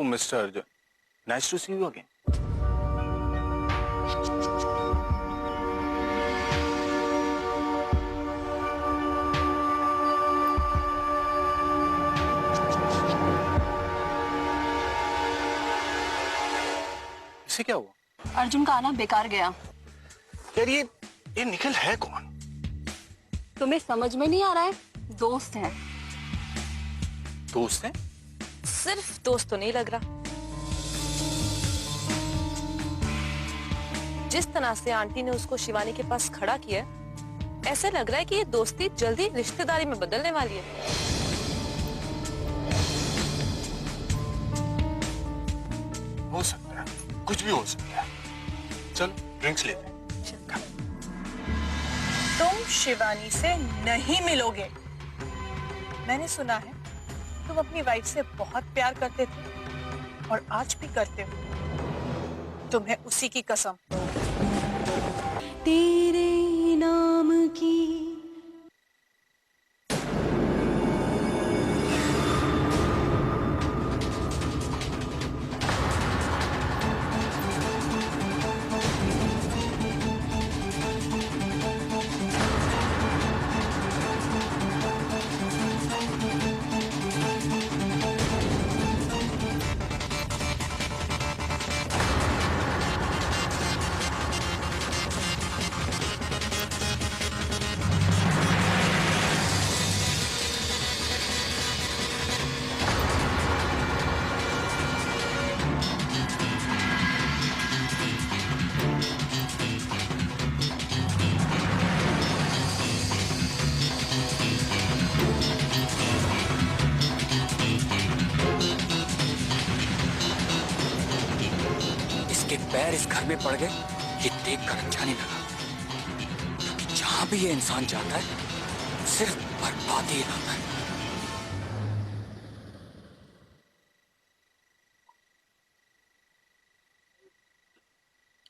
Mister Arjun, nice to see you again. इसे क्या हुआ? अर्जुन का आना बेकार गया। यार ये निखिल है कौन? तुम्हें समझ में नहीं आ रहा है? दोस्त है। दोस्त है? सिर्फ दोस्त तो नहीं लग रहा। जिस तरह से आंटी ने उसको शिवानी के पास खड़ा किया, ऐसे लग रहा है कि ये दोस्ती जल्दी रिश्तेदारी में बदलने वाली है। हो सकता है, कुछ भी हो सकता है। चल ड्रिंक्स लेते हैं। तुम शिवानी से नहीं मिलोगे। मैंने सुना है तुम अपनी वाइफ से बहुत प्यार करते थे और आज भी करते हो। तुम्हें उसी की कसम। तेरे नाम की पैर इस घर में पड़ गए, ये देखकर अच्छा नहीं लगा। क्योंकि जहां भी ये इंसान जाता है सिर्फ बर्बादी ही लाता है।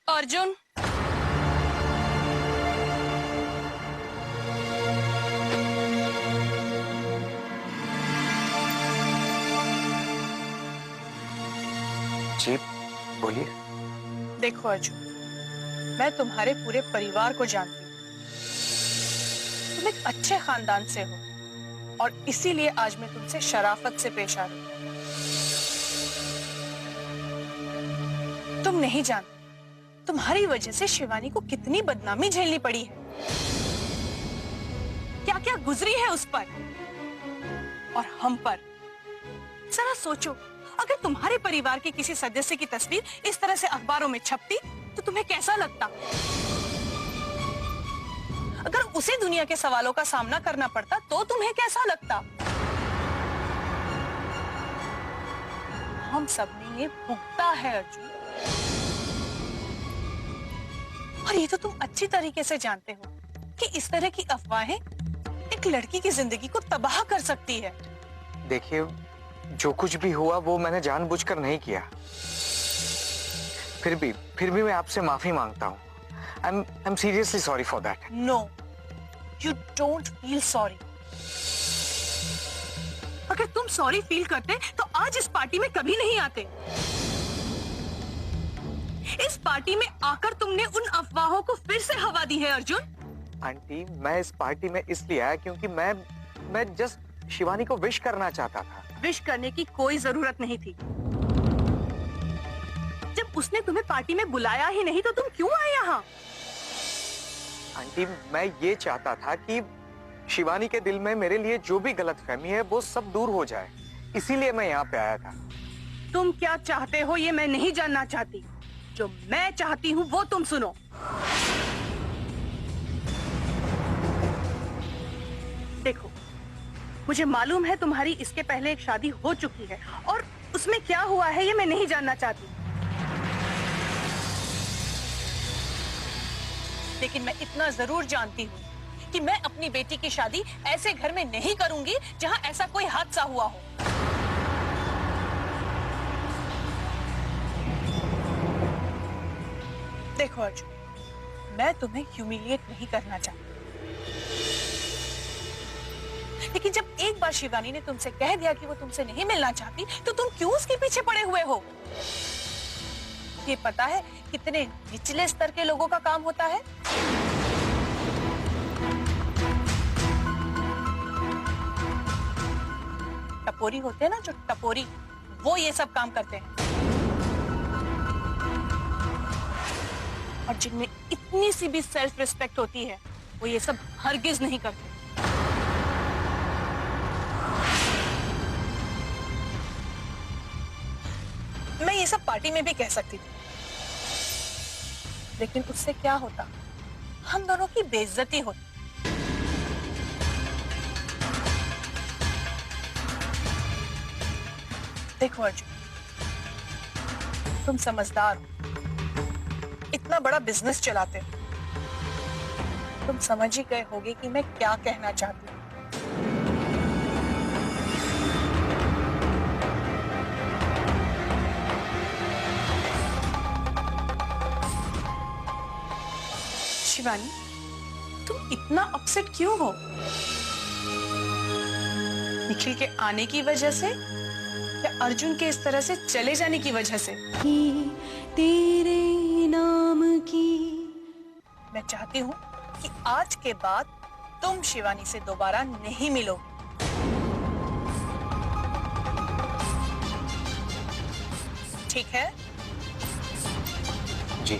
अर्जुन, जी बोलिए। देखो अर्जुन, मैं तुम्हारे पूरे परिवार को जानती हूँ। तुम एक अच्छे खानदान से हो और इसीलिए आज मैं तुमसे शराफत से पेश आ रही हूँ। तुम नहीं जानते तुम्हारी वजह से शिवानी को कितनी बदनामी झेलनी पड़ी है, क्या क्या गुजरी है उस पर और हम पर। जरा सोचो, अगर तुम्हारे परिवार के किसी सदस्य की तस्वीर इस तरह से अखबारों में छपती तो तुम्हें कैसा लगता? अगर उसे दुनिया के सवालों का सामना करना पड़ता तो तुम्हें कैसा लगता? हम सब ने ये भुगता है अर्जुन, और ये तो तुम अच्छी तरीके से जानते हो कि इस तरह की अफवाहें एक लड़की की जिंदगी को तबाह कर सकती है। देखिए, जो कुछ भी हुआ वो मैंने जानबूझकर नहीं किया। फिर भी मैं आपसे माफी मांगता हूँ। I'm seriously sorry for that. No, you don't feel sorry. अगर तुम सॉरी फील करते तो आज इस पार्टी में कभी नहीं आते। इस पार्टी में आकर तुमने उन अफवाहों को फिर से हवा दी है अर्जुन। आंटी, मैं इस पार्टी में इसलिए आया क्योंकि मैं जस्ट शिवानी को विश करना चाहता था। विश करने की कोई जरूरत नहीं थी। जब उसने तुम्हें पार्टी में बुलाया ही नहीं तो तुम क्यों आए यहाँ? आंटी, मैं ये चाहता था कि शिवानी के दिल में मेरे लिए जो भी गलतफहमी है वो सब दूर हो जाए, इसीलिए मैं यहाँ पे आया था। तुम क्या चाहते हो ये मैं नहीं जानना चाहती। जो मैं चाहती हूँ वो तुम सुनो। देखो, मुझे मालूम है तुम्हारी इसके पहले एक शादी हो चुकी है और उसमें क्या हुआ है ये मैं नहीं जानना चाहती, लेकिन मैं इतना जरूर जानती हूँ कि मैं अपनी बेटी की शादी ऐसे घर में नहीं करूंगी जहां ऐसा कोई हादसा हुआ हो। देखो अर्जुन, मैं तुम्हें ह्यूमिलिएट नहीं करना चाहती, लेकिन जब एक बार शिवानी ने तुमसे कह दिया कि वो तुमसे नहीं मिलना चाहती, तो तुम क्यों उसके पीछे पड़े हुए हो? ये पता है कितने निचले स्तर के लोगों का काम होता है? टपोरी होते हैं ना, जो टपोरी, वो ये सब काम करते हैं। और जिनमें इतनी सी भी सेल्फ रिस्पेक्ट होती है, वो ये सब हरगिज नहीं करते। मैं ये सब पार्टी में भी कह सकती थी, लेकिन उससे क्या होता? हम दोनों की बेइज्जती होती। देखो अर्जुन, तुम समझदार हो, इतना बड़ा बिजनेस चलाते हो, तुम समझ ही गए होगे कि मैं क्या कहना चाहती हूँ। शिवानी, तुम इतना अपसेट क्यों हो? निखिल के आने की वजह से या अर्जुन के इस तरह से चले जाने की वजह से? तेरे नाम की। मैं चाहती हूँ कि आज के बाद तुम शिवानी से दोबारा नहीं मिलो। ठीक है? जी।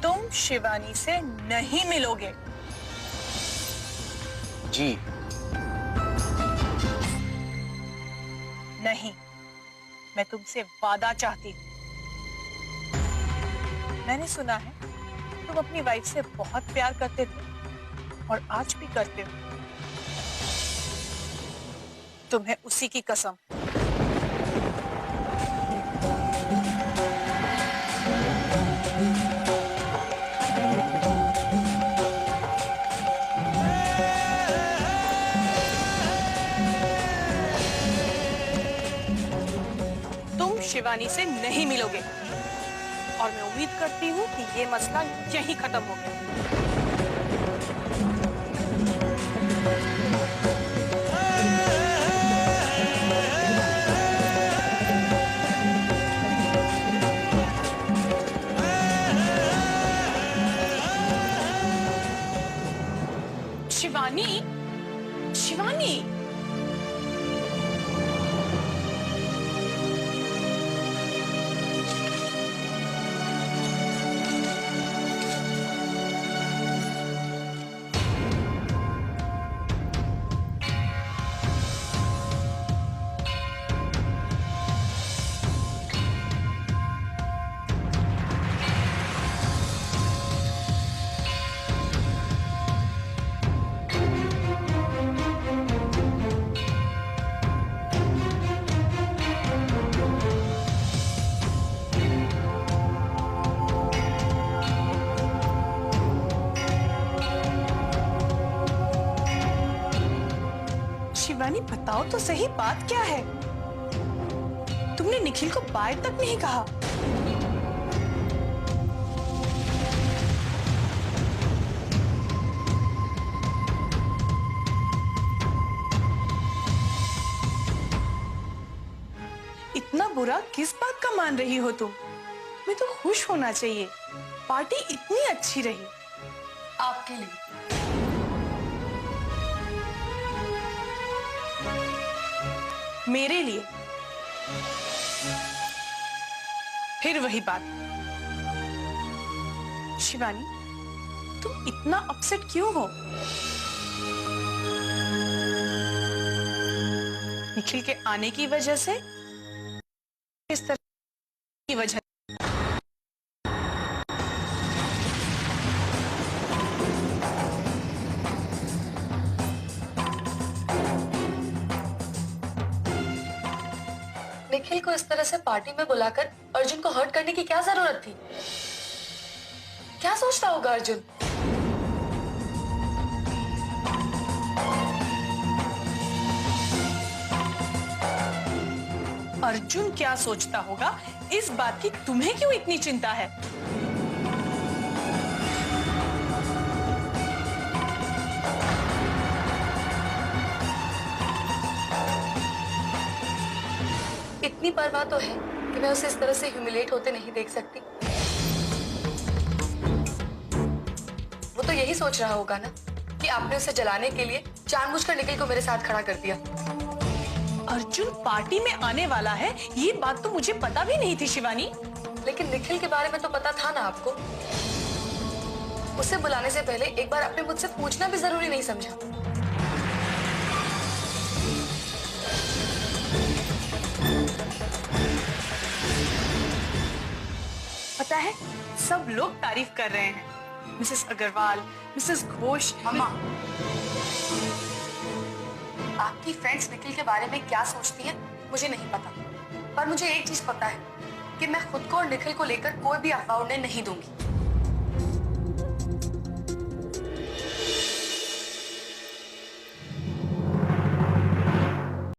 तुम शिवानी से नहीं मिलोगे। जी। नहीं, मैं तुमसे वादा चाहती हूँ। मैंने सुना है तुम अपनी वाइफ से बहुत प्यार करते थे और आज भी करते हो। तुम्हें उसी की कसम। तुम शिवानी से नहीं मिलोगे और मैं उम्मीद करती हूँ कि ये मसला यहीं खत्म हो गया। शिवानी, शिवानी, शिवानी, बताओ तो सही, बात क्या है? तुमने निखिल को बाय तक नहीं कहा। इतना बुरा किस बात का मान रही हो तुम? मैं तो खुश होना चाहिए, पार्टी इतनी अच्छी रही। आपके लिए। मेरे लिए? फिर वही बात। शिवानी, तुम इतना अपसेट क्यों हो? निखिल के आने की वजह से, इस तरह की वजह? निखिल को इस तरह से पार्टी में बुलाकर अर्जुन को हर्ट करने की क्या जरूरत थी? क्या सोचता होगा अर्जुन? अर्जुन क्या सोचता होगा, इस बात की तुम्हें क्यों इतनी चिंता है? इतनी परवाह तो है कि मैं उसे इस तरह से ह्यूमिलेट होते नहीं देख सकती। वो तो यही सोच रहा होगा ना कि आपने उसे जलाने के लिए जानबूझकर निखिल को मेरे साथ खड़ा कर दिया। अर्जुन पार्टी में आने वाला है, ये बात तो मुझे पता भी नहीं थी शिवानी। लेकिन निखिल के बारे में तो पता था ना आपको। उसे बुलाने से पहले एक बार आपने मुझसे पूछना भी जरूरी नहीं समझा? पता है, सब लोग तारीफ कर रहे हैं। Mrs Agarwal, Mrs Ghosh. अम्मा, आपकी फ्रेंड्स निखिल के बारे में क्या सोचती हैं मुझे नहीं पता, पर मुझे एक चीज पता है कि मैं खुद को और निखिल को लेकर कोई भी अफवाह उड़ने नहीं दूंगी।